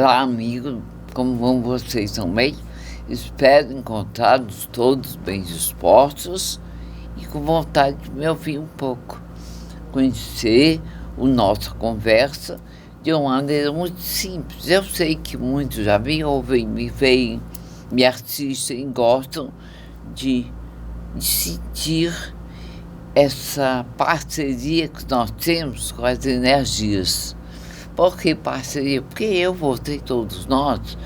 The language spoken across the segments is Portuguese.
Olá, amigo, como vão vocês também? Espero encontrá-los todos bem dispostos e com vontade de me ouvir um pouco, conhecer a nossa conversa de uma maneira muito simples. Eu sei que muitos já me ouvem, me veem, me assistem e gostam de sentir essa parceria que nós temos com as energias. Por que parceria? Porque você e todos nós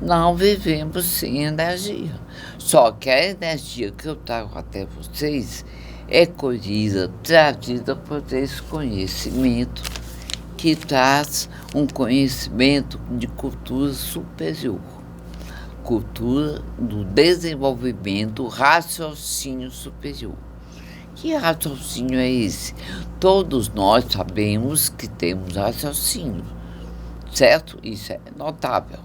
não vivemos sem energia. Só que a energia que eu trago até vocês é colhida, trazida por esse conhecimento, que traz um conhecimento de cultura superior, cultura do desenvolvimento, raciocínio superior. Que raciocínio é esse? Todos nós sabemos que temos raciocínio, certo? Isso é notável,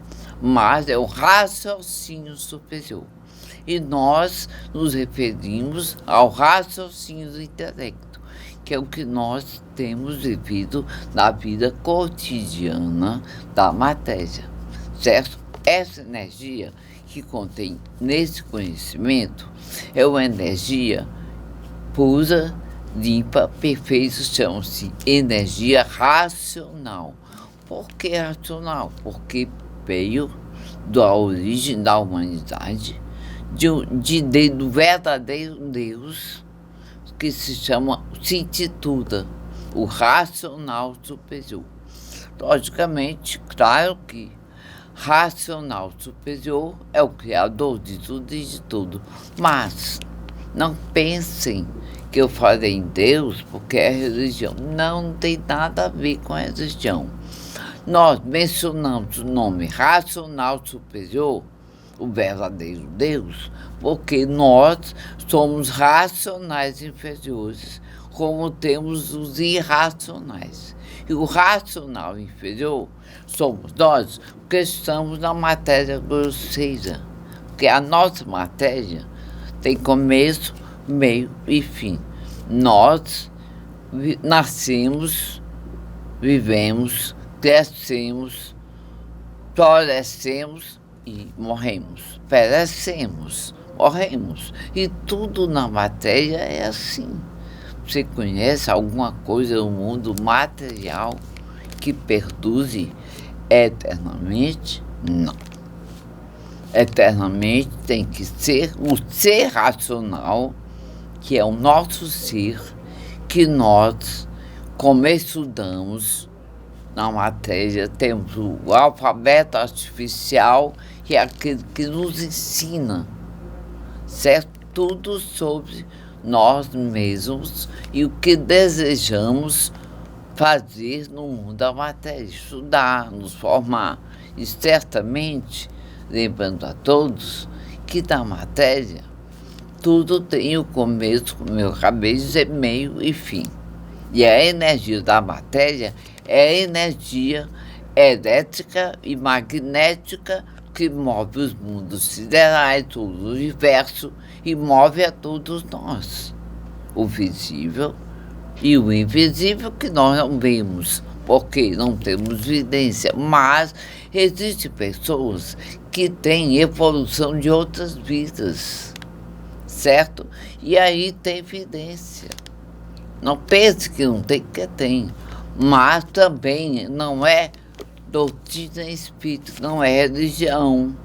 mas é o raciocínio superior. E nós nos referimos ao raciocínio do intelecto, que é o que nós temos vivido na vida cotidiana da matéria, certo? Essa energia que contém nesse conhecimento é uma energia pura, limpa, perfeita, chama-se energia racional. Por que racional? Porque veio da origem da humanidade, do verdadeiro Deus, que se intitula o racional superior. Logicamente, claro que racional superior é o criador de tudo e de tudo, mas não pensem que eu falei em Deus porque é religião. Não tem nada a ver com a religião. Nós mencionamos o nome racional superior, o verdadeiro Deus, porque nós somos racionais inferiores, como temos os irracionais. E o racional inferior somos nós, porque estamos na matéria grosseira, porque a nossa matéria tem começo, meio e fim. Nós nascemos, vivemos, crescemos, florescemos e morremos. Perecemos, morremos. E tudo na matéria é assim. Você conhece alguma coisa no mundo material que perdure eternamente? Não. Eternamente tem que ser o ser racional, que é o nosso ser, que nós, como estudamos na matéria, temos o alfabeto artificial, que é aquele que nos ensina, certo? Tudo sobre nós mesmos e o que desejamos fazer no mundo da matéria, estudar, nos formar. E certamente, lembrando a todos que na matéria tudo tem o começo, como eu acabei de dizer, meio e fim. E a energia da matéria é a energia elétrica e magnética que move os mundos siderais, todo o universo, e move a todos nós. O visível e o invisível que nós não vemos, porque não temos evidência, mas existem pessoas que têm evolução de outras vidas, certo? E aí tem evidência. Não pense que não tem, que tem. Mas também não é doutrina espírita, não é religião,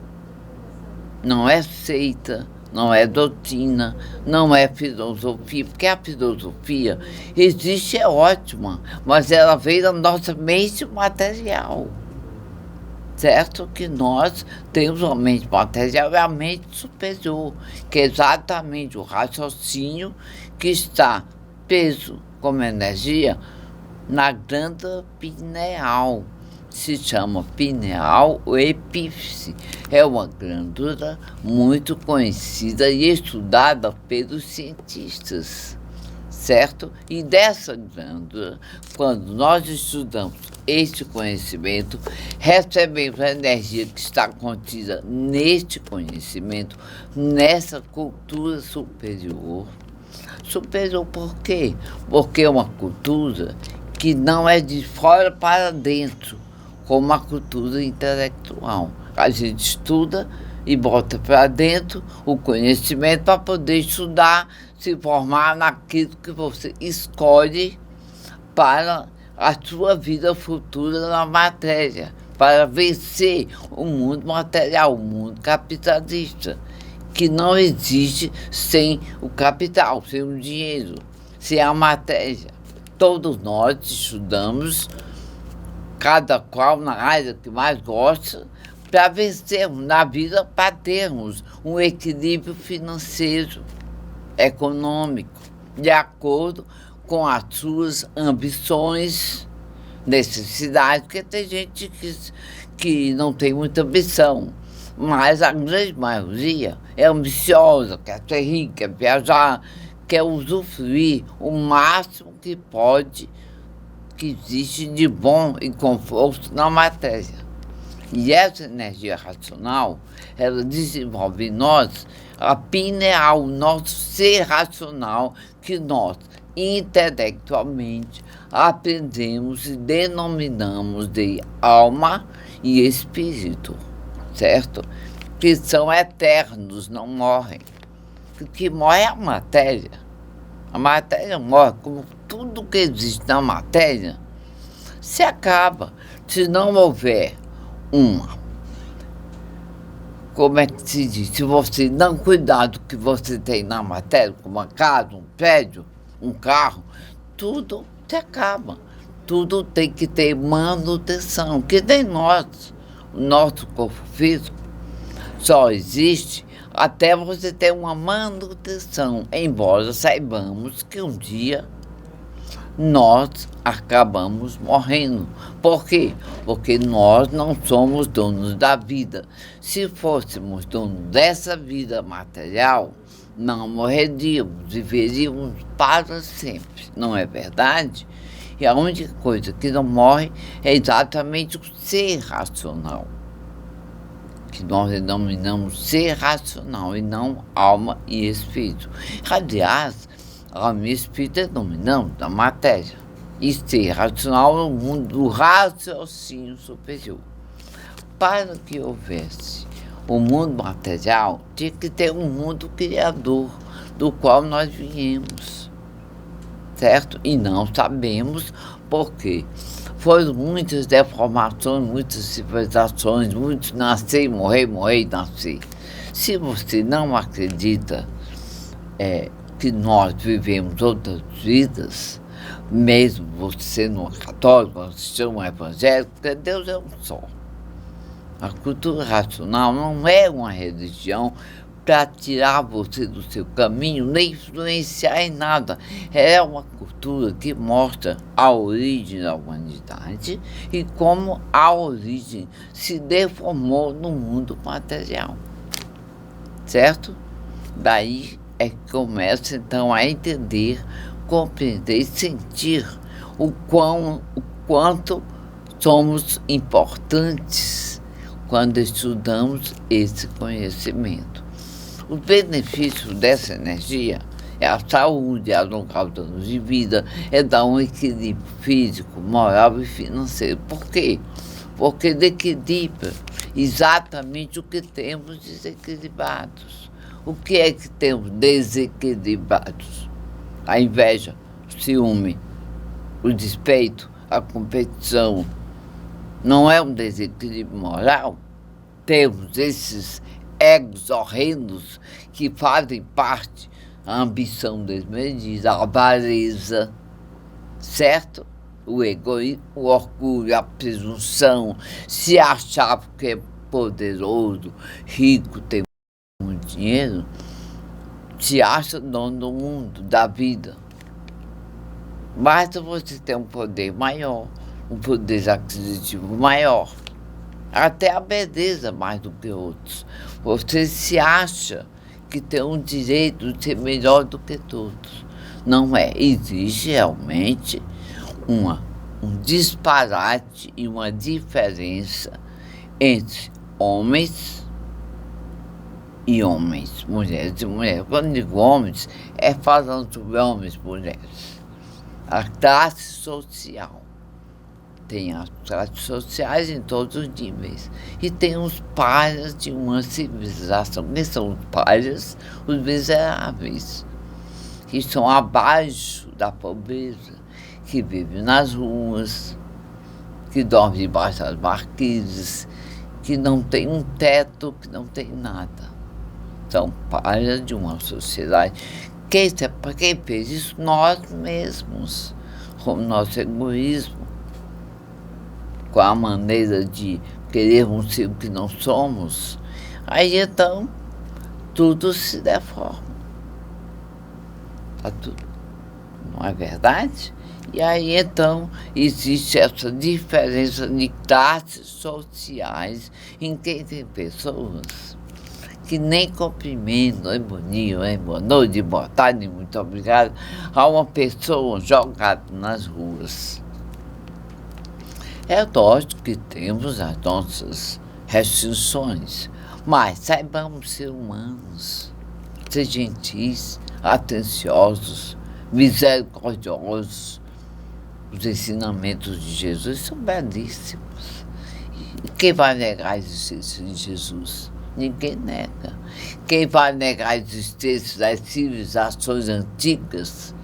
não é seita, não é doutrina, não é filosofia, porque a filosofia existe, é ótima, mas ela veio da nossa mente material, certo? Que nós temos uma mente material e a mente superior, que é exatamente o raciocínio que está preso como energia na glândula pineal. Se chama pineal ou epífise. É uma glândula muito conhecida e estudada pelos cientistas, certo? E dessa glândula, quando nós estudamos este conhecimento, recebemos a energia que está contida neste conhecimento, nessa cultura superior. Superior por quê? Porque é uma cultura que não é de fora para dentro. como a cultura intelectual. A gente estuda e bota para dentro o conhecimento para poder estudar, se formar naquilo que você escolhe para a sua vida futura na matéria, para vencer o mundo material, o mundo capitalista, que não existe sem o capital, sem o dinheiro, sem a matéria. Todos nós estudamos, cada qual na área que mais gosta, para vencermos na vida, para termos um equilíbrio financeiro, econômico, de acordo com as suas ambições, necessidades, porque tem gente que não tem muita ambição, mas a grande maioria é ambiciosa, quer ser rica, quer viajar, quer usufruir o máximo que pode, que existe de bom e conforto na matéria. E essa energia racional, ela desenvolve em nós a pineal, o nosso ser racional, que nós intelectualmente aprendemos e denominamos de alma e espírito, certo? Que são eternos, não morrem. O que morre é a matéria. A matéria morre, como tudo que existe na matéria se acaba. Se não houver como é que se diz? Se você não cuidar do que você tem na matéria, como uma casa, um prédio, um carro, tudo se acaba. Tudo tem que ter manutenção, que nem nós. O nosso corpo físico só existe até você ter uma manutenção, embora saibamos que um dia nós acabamos morrendo. Por quê? Porque nós não somos donos da vida. Se fôssemos donos dessa vida material, não morreríamos, viveríamos para sempre, não é verdade? E a única coisa que não morre é exatamente o ser racional, que nós denominamos ser racional e não alma e espírito. Aliás, alma e espírito denominamos da matéria e ser racional no mundo do raciocínio superior. Para que houvesse o mundo material, tinha que ter um mundo criador, do qual nós viemos, certo? E não sabemos por quê. Foram muitas deformações, muitas civilizações, muitos nascer, morrer, morrer e nascer. Se você não acredita que nós vivemos outras vidas, mesmo você sendo um católico, você sendo um evangélico, porque Deus é um só. A cultura racional não é uma religião para tirar você do seu caminho, nem influenciar em nada. É uma cultura que mostra a origem da humanidade e como a origem se deformou no mundo material, certo? Daí é que começa então a entender, compreender e sentir o quanto somos importantes quando estudamos esse conhecimento. O benefício dessa energia é a saúde, é alongar os anos de vida, é dar um equilíbrio físico, moral e financeiro. Por quê? Porque equilibra exatamente o que temos desequilibrados. O que é que temos desequilibrados? A inveja, o ciúme, o despeito, a competição. Não é um desequilíbrio moral? Temos esses egos horrendos que fazem parte da ambição desmedida, a avareza, certo? O egoísmo, o orgulho, a presunção, se achar que é poderoso, rico, tem muito dinheiro, se acha dono do mundo, da vida. Basta você ter um poder maior, um poder aquisitivo maior, até a beleza mais do que outros. Você se acha que tem um direito de ser melhor do que todos. Não é. Existe realmente um disparate e uma diferença entre homens e homens, mulheres e mulheres. Quando digo homens, é falando sobre homens e mulheres. A classe social tem as classes sociais em todos os níveis. E tem os párias de uma civilização, que são os párias, os miseráveis, que estão abaixo da pobreza, que vivem nas ruas, que dormem debaixo das marquises, que não tem um teto, que não tem nada. São párias de uma sociedade. Para quem fez isso? Nós mesmos, com o nosso egoísmo, com a maneira de querermos ser o que não somos. Aí então tudo se deforma. Tá tudo. Não é verdade? E aí então existe essa diferença de classes sociais em que tem pessoas que nem cumprimentam, oi, bom dia, oi, boa noite, boa tarde, muito obrigado, a uma pessoa jogada nas ruas. É lógico que temos as nossas restrições, mas saibamos ser humanos, ser gentis, atenciosos, misericordiosos. Os ensinamentos de Jesus são belíssimos. E quem vai negar a existência de Jesus? Ninguém nega. Quem vai negar a existência das civilizações antigas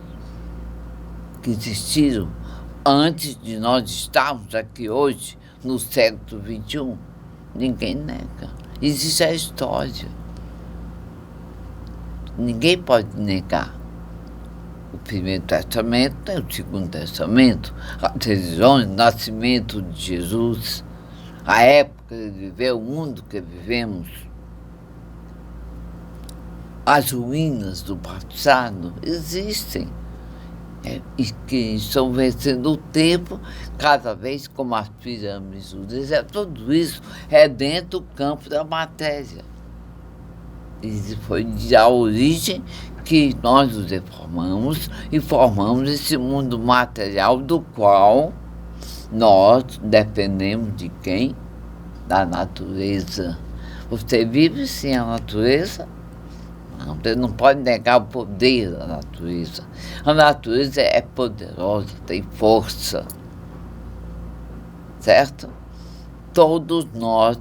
que existiram antes de nós estarmos aqui hoje, no século XXI? Ninguém nega. Existe a história. Ninguém pode negar. O Primeiro Testamento tem o Segundo Testamento, as religiões, o nascimento de Jesus, a época que ele viveu, o mundo que vivemos, as ruínas do passado existem, e que estão vencendo o tempo cada vez como as pirâmides do deserto. Tudo isso é dentro do campo da matéria. E foi a origem que nós nos deformamos e formamos esse mundo material do qual nós dependemos de quem? Da natureza. Você vive sem a natureza? Não, você não pode negar o poder da natureza. A natureza é poderosa, tem força. Certo? Todos nós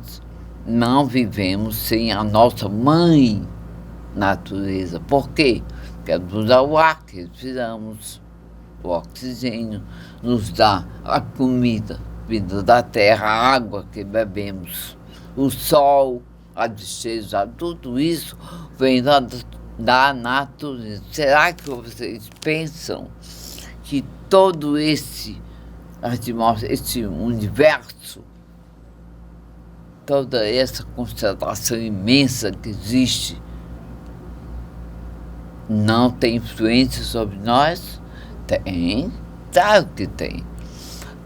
não vivemos sem a nossa mãe natureza. Por quê? Porque nos dá o ar que respiramos, o oxigênio, nos dá a comida vinda da terra, a água que bebemos, o sol, a deseja, tudo isso vem da natureza. Será que vocês pensam que todo esse universo, toda essa constelação imensa que existe, não tem influência sobre nós? Tem, claro que tem.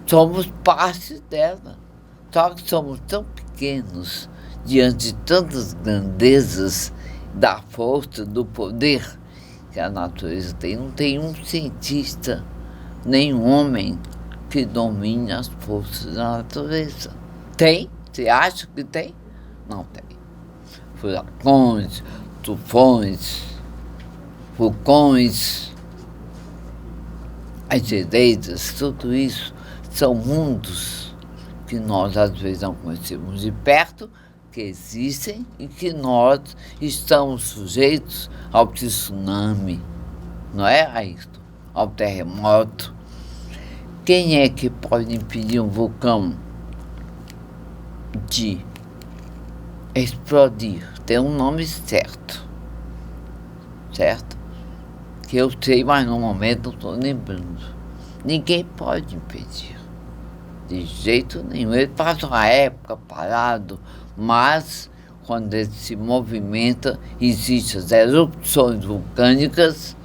Somos parte dela. Só que somos tão pequenos diante de tantas grandezas da força, do poder que a natureza tem. Não tem um cientista, nem um homem que domine as forças da natureza. Tem? Você acha que tem? Não tem. Furacões, tufões, vulcões, as geleiras, tudo isso são mundos que nós às vezes não conhecemos de perto, que existem e que nós estamos sujeitos ao tsunami, não é, Ayrton? Ao terremoto. Quem é que pode impedir um vulcão de explodir? Tem um nome certo, que eu sei, mas no momento não estou lembrando. Ninguém pode impedir, de jeito nenhum. Ele passa uma época parado, mas quando ele se movimenta, existem as erupções vulcânicas,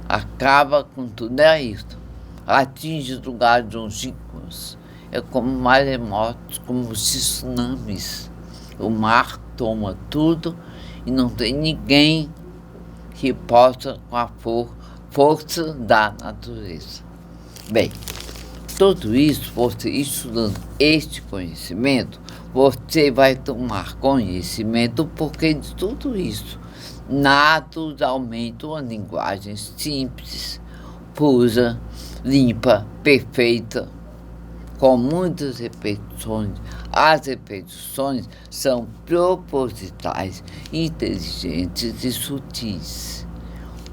acaba com tudo, é isso. Atinge lugares longínquos. É como maremotos, como tsunamis. O mar toma tudo e não tem ninguém que possa, com a força da natureza. Bem, tudo isso, você estudando este conhecimento, você vai tomar conhecimento, porque de tudo isso, naturalmente, uma linguagem simples, pura, limpa, perfeita, com muitas repetições. As repetições são propositais, inteligentes e sutis.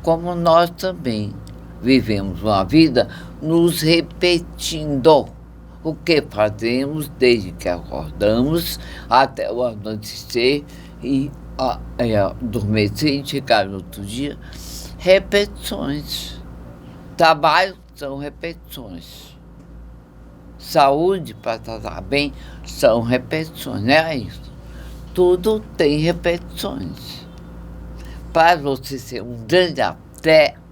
Como nós também vivemos uma vida nos repetindo o que fazemos desde que acordamos até o anoitecer e adormecer e chegar no outro dia. Repetições. Trabalho são repetições. Saúde, para tratar bem, são repetições, não é isso? Tudo tem repetições. Para você ser um grande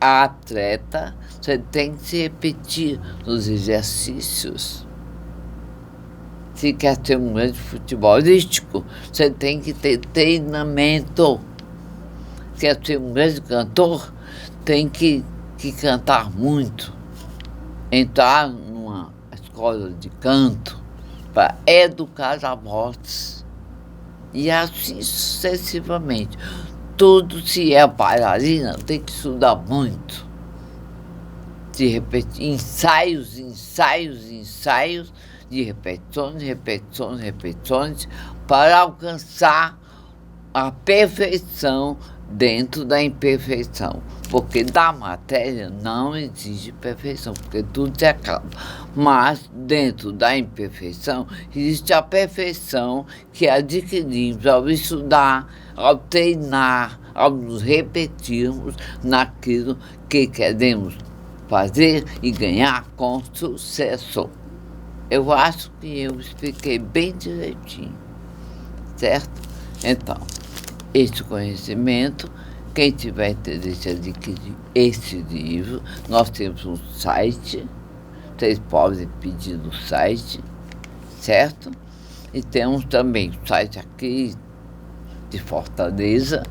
atleta, você tem que se repetir nos exercícios. Se quer ser um grande futebolístico, você tem que ter treinamento. Se quer ser um grande cantor, tem que cantar muito. Entrar numa escola de canto para educar a voz. E assim sucessivamente. Tudo, se é bailarina, tem que estudar muito. Se repetir, ensaios, de repetições, para alcançar a perfeição dentro da imperfeição. Porque da matéria não existe perfeição, porque tudo se acaba. Mas dentro da imperfeição existe a perfeição que adquirimos ao estudar, ao treinar, ao nos repetirmos naquilo que queremos fazer e ganhar com sucesso. Eu acho que eu expliquei bem direitinho, certo? Então, esse conhecimento, quem tiver interesse em adquirir esse livro, nós temos um site, vocês podem pedir no site, certo? E temos também o site aqui de Fortaleza,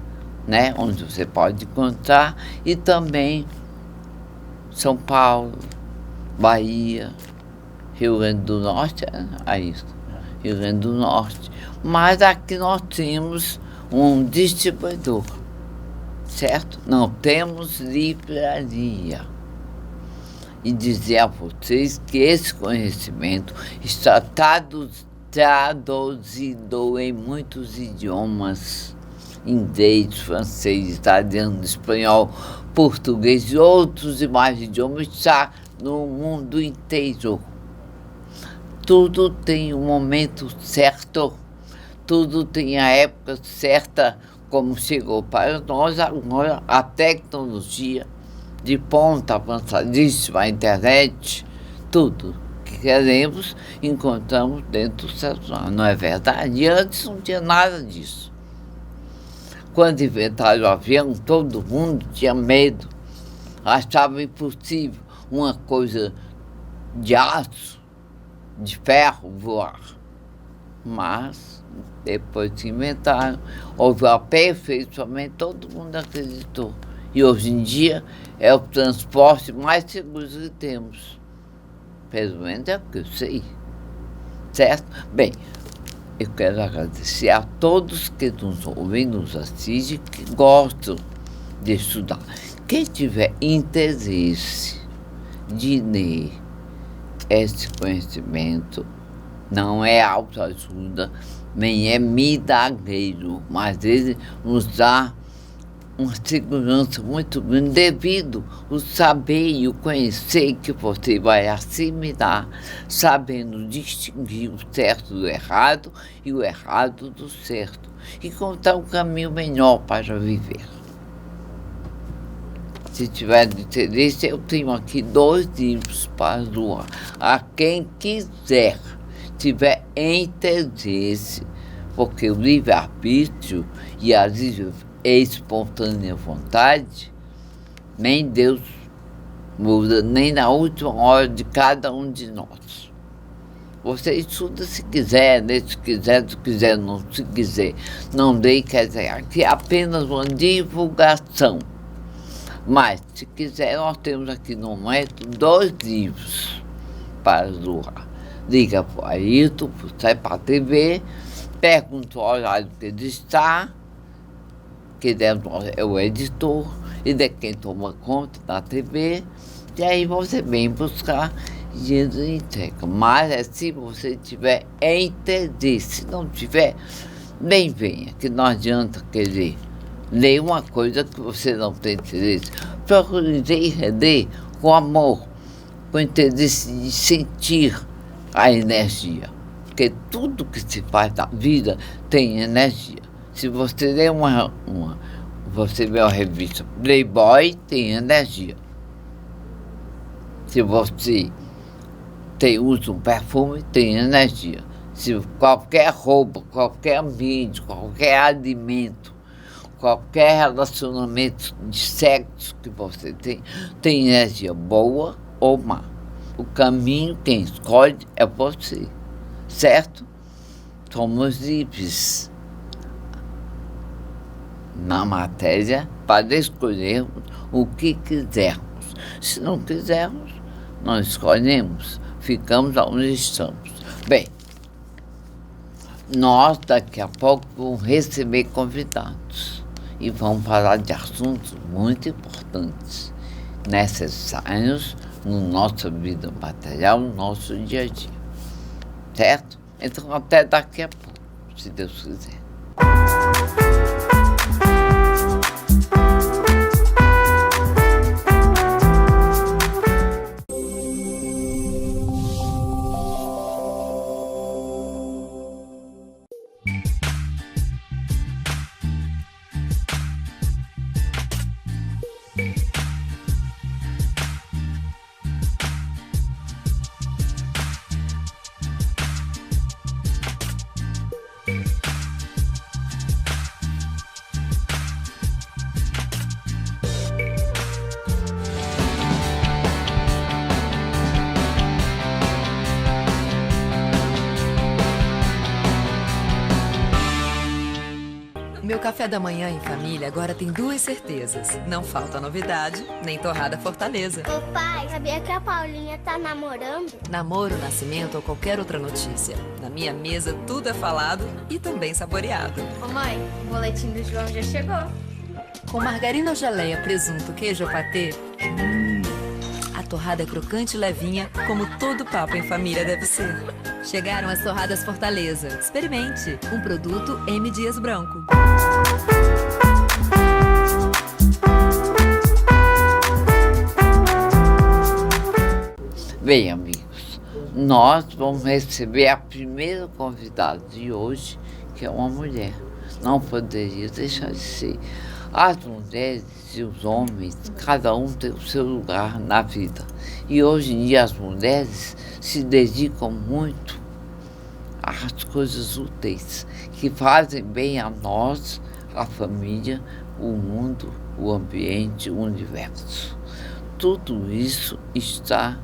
né, onde você pode encontrar, e também São Paulo, Bahia, Rio Grande do Norte, isso, Rio Grande do Norte. Mas aqui nós temos um distribuidor, certo? Não temos livraria. E dizer a vocês que esse conhecimento está traduzido em muitos idiomas: inglês, francês, italiano, espanhol, português e outros demais idiomas, está no mundo inteiro. Tudo tem um momento certo, tudo tem a época certa, como chegou para nós agora a tecnologia de ponta avançadíssima, a internet, tudo que queremos encontramos dentro do celular, não é verdade? E antes não tinha nada disso. Quando inventaram o avião, todo mundo tinha medo, achava impossível uma coisa de aço, de ferro, voar. Mas, depois que inventaram, houve o aperfeiçoamento, todo mundo acreditou. E hoje em dia é o transporte mais seguro que temos. Pelo menos é o que eu sei. Certo? Bem, eu quero agradecer a todos que nos ouvem, nos assistem, que gostam de estudar. Quem tiver interesse de ler esse conhecimento, não é autoajuda, nem é milagreiro, mas ele nos dá uma segurança muito grande devido ao saber e o conhecer que você vai assimilar, sabendo distinguir o certo do errado e o errado do certo, e encontrar um caminho melhor para viver. Se tiver interesse, eu tenho aqui 2 livros para doar. A quem quiser, tiver interesse, porque o livre-arbítrio e a livre espontânea vontade, nem Deus muda, nem na última hora de cada um de nós. Você estuda se quiser, né? Se quiser, não se quiser. Não dei, quer dizer, aqui é apenas uma divulgação. Mas, se quiser, nós temos aqui no momento 2 livros para doar. Liga para o Ayrton, sai para a TV, pergunta o horário que ele está, que ele é o editor, e de quem toma conta da TV, e aí você vem buscar dinheiro entrega. Mas é se você tiver interesse. Se não tiver, nem venha, que não adianta querer ler uma coisa que você não tem interesse. Procure ler com amor, com interesse de sentir a energia. Porque tudo que se faz na vida tem energia. Se você lê você vê uma revista Playboy, tem energia. Se você usa um perfume, tem energia. Se qualquer roupa, qualquer ambiente, qualquer alimento, qualquer relacionamento de sexo que você tem energia boa ou má. O caminho, quem escolhe é você, certo? Somos livres na matéria para escolhermos o que quisermos. Se não quisermos, não escolhemos, ficamos onde estamos. Bem, nós daqui a pouco vamos receber convidados e vamos falar de assuntos muito importantes, necessários na nossa vida material, no nosso dia a dia. Certo? Então, até daqui a pouco, se Deus quiser. Meu café da manhã em família agora tem duas certezas. Não falta novidade, nem torrada Fortaleza. Ô pai, sabia que a Paulinha tá namorando? Namoro, nascimento ou qualquer outra notícia. Na minha mesa tudo é falado e também saboreado. Ô mãe, o boletim do João já chegou. Com margarina ou geleia, presunto, queijo ou patê, a torrada é crocante e levinha, como todo papo em família deve ser. Chegaram as torradas Fortaleza. Experimente. Um produto M. Dias Branco. Bem, amigos, nós vamos receber a primeira convidada de hoje, que é uma mulher. Não poderia deixar de ser. As mulheres e os homens, cada um tem o seu lugar na vida. E hoje em dia as mulheres se dedicam muito às coisas úteis, que fazem bem a nós, a família, o mundo, o ambiente, o universo. Tudo isso está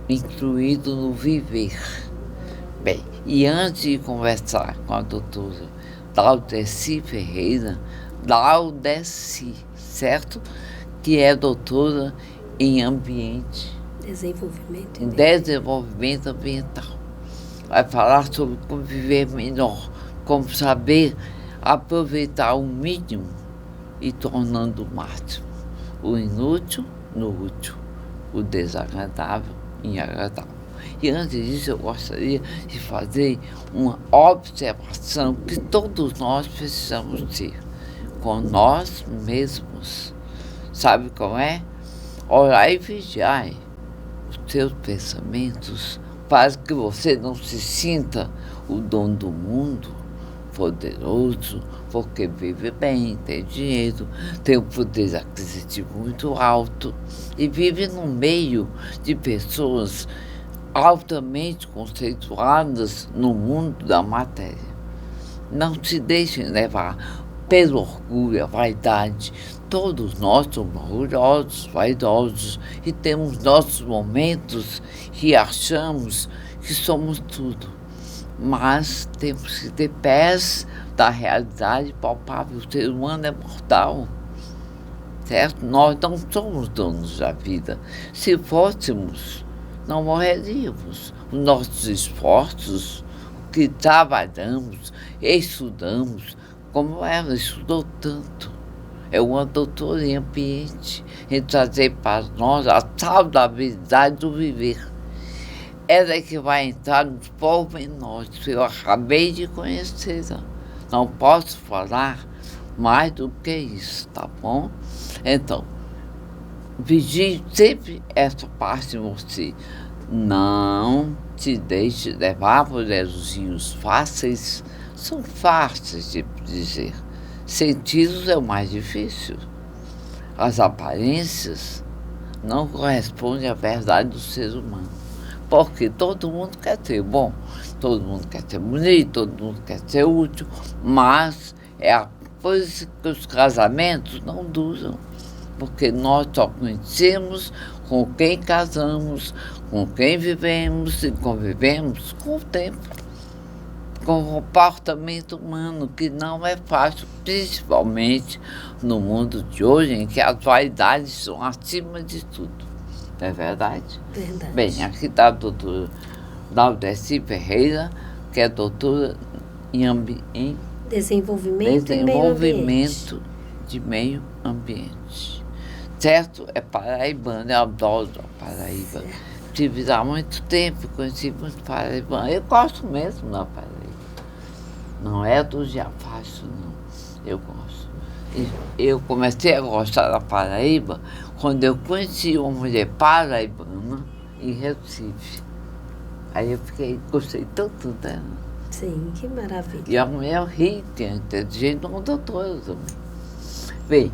incluído no viver. Bem, e antes de conversar com a doutora Laudeci Ferreira, Laudeci, certo? Que é doutora em desenvolvimento ambiental. Vai falar sobre como viver melhor, como saber aproveitar o mínimo e tornando o máximo. O inútil no útil, o desagradável em agradável. E antes disso, eu gostaria de fazer uma observação que todos nós precisamos ter com nós mesmos. Sabe como é? Orai e vigiai os seus pensamentos para que você não se sinta o dono do mundo, poderoso, porque vive bem, tem dinheiro, tem um poder aquisitivo muito alto e vive no meio de pessoas altamente conceituadas no mundo da matéria. Não se deixem levar pelo orgulho, a vaidade. Todos nós somos orgulhosos, vaidosos e temos nossos momentos que achamos que somos tudo. Mas temos que ter pés da realidade palpável. O ser humano é mortal, certo? Nós não somos donos da vida. Se fôssemos, não morreríamos. Os nossos esforços, o que trabalhamos, estudamos, como ela estudou tanto. É uma doutora em ambiente, em trazer para nós a saudabilidade do viver. ela é que vai entrar nos pormenores. Eu acabei de conhecê-la. Não posso falar mais do que isso, tá bom? Então, vigie sempre essa parte de você. Não te deixe levar por elogios fáceis. São fáceis de dizer. Senti-los é o mais difícil. As aparências não correspondem à verdade do ser humano. Porque todo mundo quer ser bom, todo mundo quer ser bonito, todo mundo quer ser útil, mas é a coisa que os casamentos não duram. Porque nós só conhecemos com quem casamos, com quem vivemos e convivemos com o tempo, com o comportamento humano, que não é fácil, principalmente no mundo de hoje, em que as vaidades são acima de tudo. Não é verdade? Verdade. Bem, aqui está a doutora Laudeci Ferreira, que é doutora em Desenvolvimento e meio ambiente. de meio ambiente. Certo? É paraibana, eu adoro a Paraíba. Estive lá há muito tempo, conheci muito paraibano. Eu gosto mesmo da Paraíba. Não é do Diafacho, não. Eu gosto. E eu comecei a gostar da Paraíba quando eu conheci uma mulher paraibana em Recife. Aí eu gostei tanto dela. Sim, que maravilha. E a mulher rica, inteligente, uma doutora também. Bem,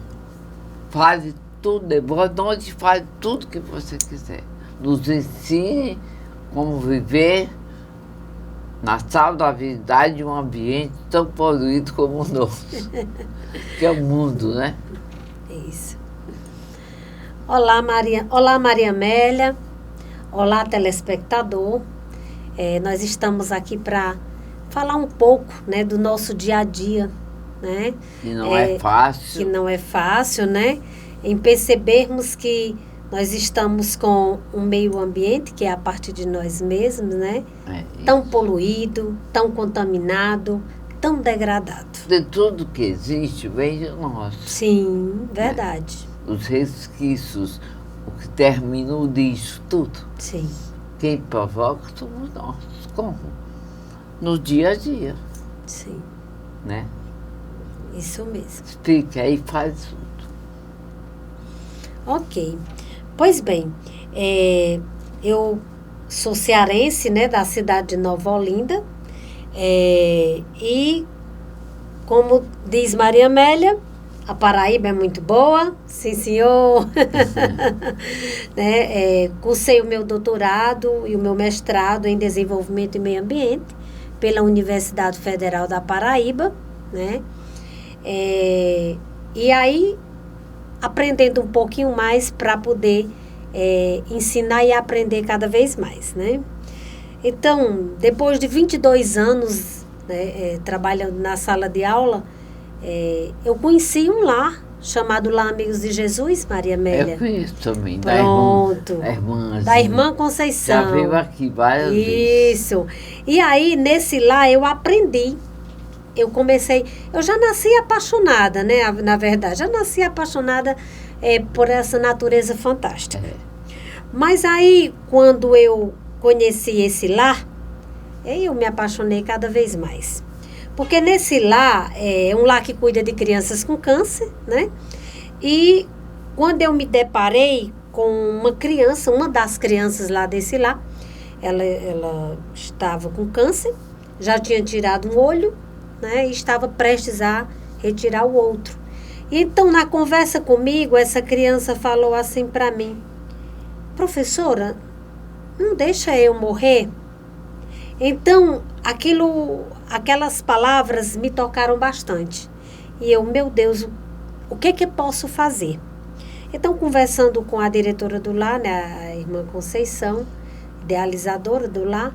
fale tudo, nós faz tudo que você quiser. Nos ensine como viver na saudável de um ambiente tão poluído como o nosso, que é o mundo, né? Isso. Olá, Maria Amélia. Olá, telespectador. Nós estamos aqui para falar um pouco, né, do nosso dia a dia, né? Que não é fácil. Que não é fácil, né? Em percebermos que nós estamos com um meio ambiente, que é a partir de nós mesmos, né? Tão poluído, tão contaminado, tão degradado. De tudo que existe, vem de nós. Sim, verdade. Os resquícios, o que termina o lixo, tudo. Sim. Quem provoca somos nós. Como? No dia a dia. Sim. Né? Isso mesmo. Explica aí, faz tudo. Ok. Pois bem, eu sou cearense, né, da cidade de Nova Olinda, e, como diz Maria Amélia, a Paraíba é muito boa, sim senhor. Né, cursei o meu doutorado e o meu mestrado em Desenvolvimento e Meio Ambiente pela Universidade Federal da Paraíba, né, e aí aprendendo um pouquinho mais para poder ensinar e aprender cada vez mais, né? Então, depois de 22 anos, né, trabalhando na sala de aula, eu conheci um lar chamado Lar Amigos de Jesus, Maria Amélia. Eu conheço também. Pronto. Da irmã Conceição. Já veio aqui várias vezes. Isso. E aí, nesse lar, eu aprendi. Eu já nasci apaixonada, né? Na verdade, já nasci apaixonada por essa natureza fantástica. Mas aí, quando eu conheci esse lar, eu me apaixonei cada vez mais. Porque nesse lar, é um lar que cuida de crianças com câncer, né? E quando eu me deparei com uma criança, uma das crianças lá desse lar, ela estava com câncer, já tinha tirado um olho, né, e estava prestes a retirar o outro. Então, na conversa comigo, essa criança falou assim para mim: professora, não deixa eu morrer? Então, aquelas palavras me tocaram bastante. E eu, meu Deus, o que eu posso fazer? Então, conversando com a diretora do lar, né, a irmã Conceição, idealizadora do lar,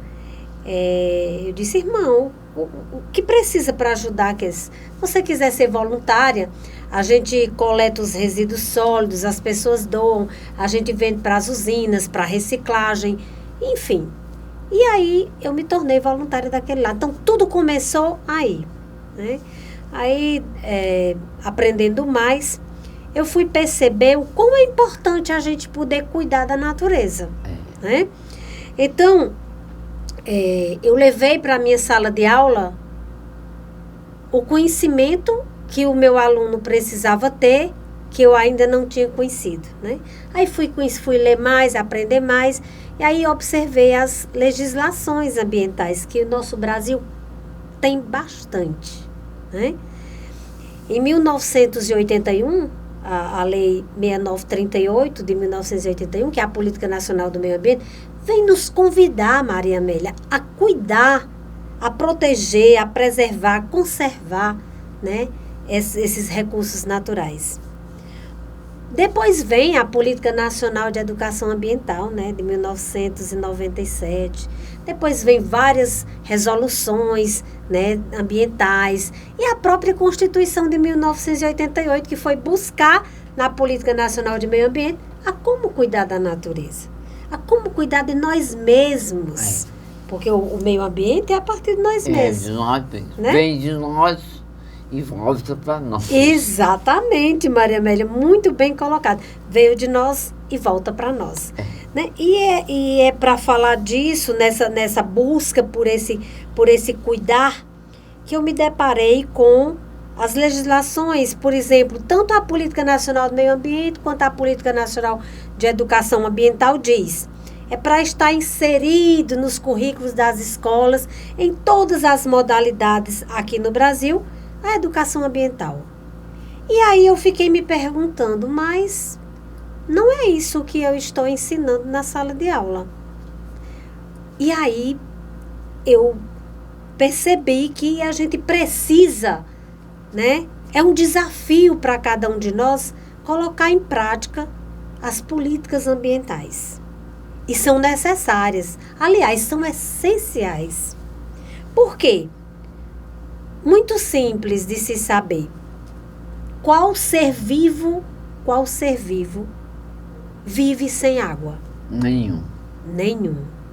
eu disse: irmão, o que precisa para ajudar? Se você quiser ser voluntária, a gente coleta os resíduos sólidos, as pessoas doam, a gente vende para as usinas, para reciclagem, enfim. E aí eu me tornei voluntária daquele lado. Então tudo começou aí, né? Aí, aprendendo mais, eu fui perceber o quão é importante a gente poder cuidar da natureza, né? Então, eu levei para a minha sala de aula o conhecimento que o meu aluno precisava ter, que eu ainda não tinha conhecido, né? Aí fui ler mais, aprender mais, e aí observei as legislações ambientais, que o nosso Brasil tem bastante, né? Em 1981, a Lei 6938 de 1981, que é a Política Nacional do Meio Ambiente, vem nos convidar, Maria Amélia, a cuidar, a proteger, a preservar, a conservar, né, esses recursos naturais. Depois vem a Política Nacional de Educação Ambiental, né, de 1997. Depois vem várias resoluções, né, ambientais. E a própria Constituição de 1988, que foi buscar na Política Nacional de Meio Ambiente a como cuidar da natureza, a como cuidar de nós mesmos. Porque o meio ambiente é a partir de nós mesmos. De nós mesmos. Né? Vem de nós e volta para nós. Exatamente, Maria Amélia, muito bem colocado. Veio de nós e volta para nós. Né? E é para falar disso, nessa busca por esse cuidar, que eu me deparei com as legislações, por exemplo, tanto a Política Nacional do Meio Ambiente quanto a Política Nacional de Educação Ambiental diz. É para estar inserido nos currículos das escolas, em todas as modalidades aqui no Brasil, a educação ambiental. E aí eu fiquei me perguntando, mas não é isso que eu estou ensinando na sala de aula. E aí eu percebi que a gente precisa, né? É um desafio para cada um de nós colocar em prática as políticas ambientais. E são necessárias. Aliás, são essenciais. Por quê? Muito simples de se saber. Qual ser vivo vive sem água? Nenhum.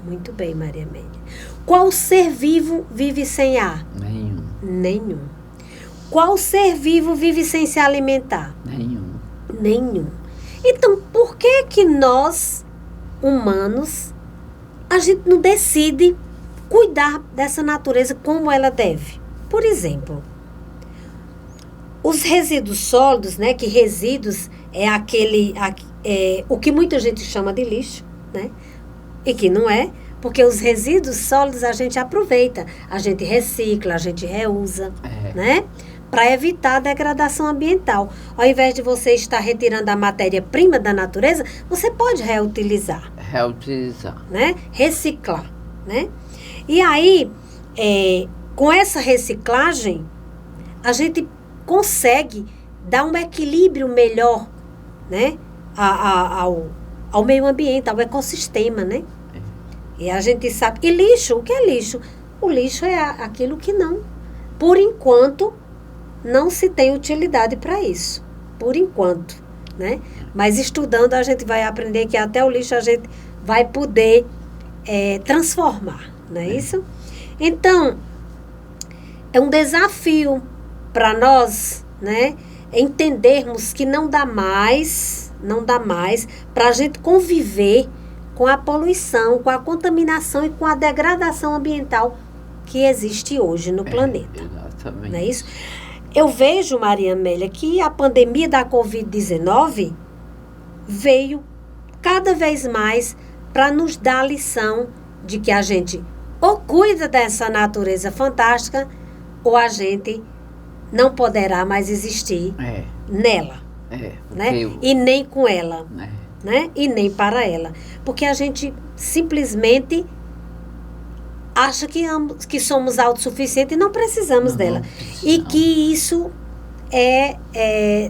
Muito bem, Maria Amélia. Qual ser vivo vive sem ar? Nenhum. Qual ser vivo vive sem se alimentar? Nenhum. Então, por que nós, humanos, a gente não decide cuidar dessa natureza como ela deve? Por exemplo, os resíduos sólidos, né, que resíduos é o que muita gente chama de lixo, né, e que não é, porque os resíduos sólidos a gente aproveita, a gente recicla, a gente reusa, né, para evitar a degradação ambiental. Ao invés de você estar retirando a matéria-prima da natureza, você pode reutilizar. Né? Reciclar, né? E aí, com essa reciclagem, a gente consegue dar um equilíbrio melhor, né, ao meio ambiente, ao ecossistema, né? E a gente sabe... E lixo, o que é lixo? O lixo é aquilo que não... Por enquanto, não se tem utilidade para isso. Por enquanto, né? Mas estudando, a gente vai aprender que até o lixo a gente vai poder transformar, não é isso? Então, é um desafio para nós, né, entendermos que não dá mais para a gente conviver com a poluição, com a contaminação e com a degradação ambiental que existe hoje no planeta. Exatamente. Não é isso? Eu vejo, Maria Amélia, que a pandemia da Covid-19 veio cada vez mais para nos dar a lição de que a gente ou cuida dessa natureza fantástica ou a gente não poderá mais existir nela, né? E nem com ela, né? E nem para ela. Porque a gente simplesmente acha que somos autossuficientes e não precisamos dela. E que isso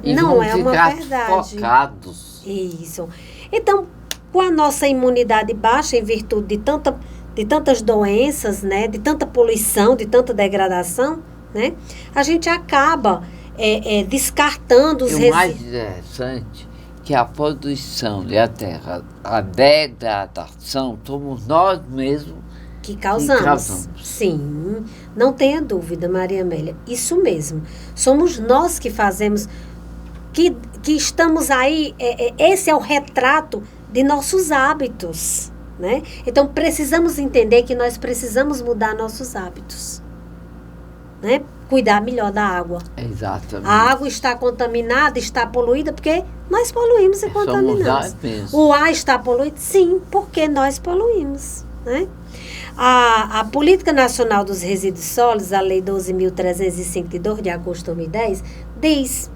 não é uma verdade. Focados. Isso. Então, com a nossa imunidade baixa em virtude de tantas doenças, né, de tanta poluição, de tanta degradação, né, a gente acaba descartando os resíduos. O mais interessante que a poluição e a degradação somos nós mesmos que causamos. Sim, não tenha dúvida, Maria Amélia, isso mesmo. Somos nós que fazemos, que estamos aí, esse é o retrato de nossos hábitos, né? Então, precisamos entender que nós precisamos mudar nossos hábitos, né? Cuidar melhor da água. Exatamente. A água está contaminada, está poluída, porque nós poluímos e contaminamos. Nós mesmos. O ar está poluído? Sim, porque nós poluímos, né? A Política Nacional dos Resíduos Sólidos, a Lei 12.305, de 2 de agosto de 2010, diz,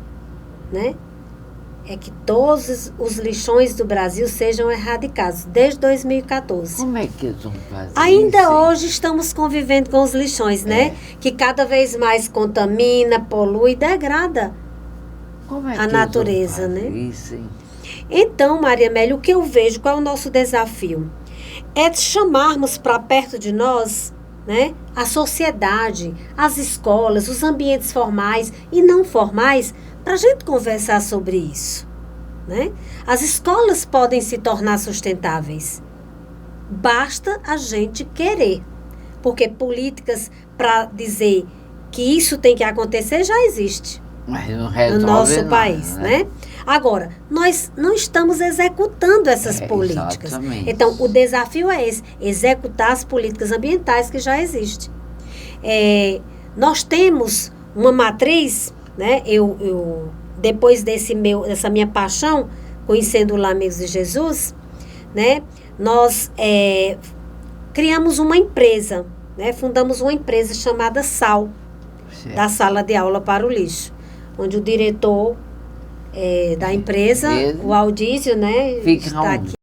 né, é que todos os lixões do Brasil sejam erradicados, desde 2014. Como é que eles vão fazer Ainda isso? hoje estamos convivendo com os lixões, né? Que cada vez mais contamina, polui e degrada Como é a que eles natureza, vão fazer né? isso, hein? Então, Maria Amélia, o que eu vejo, qual é o nosso desafio? É de chamarmos para perto de nós, né, a sociedade, as escolas, os ambientes formais e não formais, para a gente conversar sobre isso, né? As escolas podem se tornar sustentáveis. Basta a gente querer. Porque políticas para dizer que isso tem que acontecer já existe Mas não no resolve nosso nada, país, né? Agora, nós não estamos executando essas políticas. Exatamente. Então, o desafio é esse, executar as políticas ambientais que já existem. Nós temos uma matriz, né? Depois dessa minha paixão, conhecendo lá Amigos de Jesus, né? Nós criamos uma empresa, né? Fundamos uma empresa chamada SAL, Certo. da Sala de Aula para o Lixo, onde o diretor da empresa, Mesmo. o Aldísio, né, Fica está onde? aqui.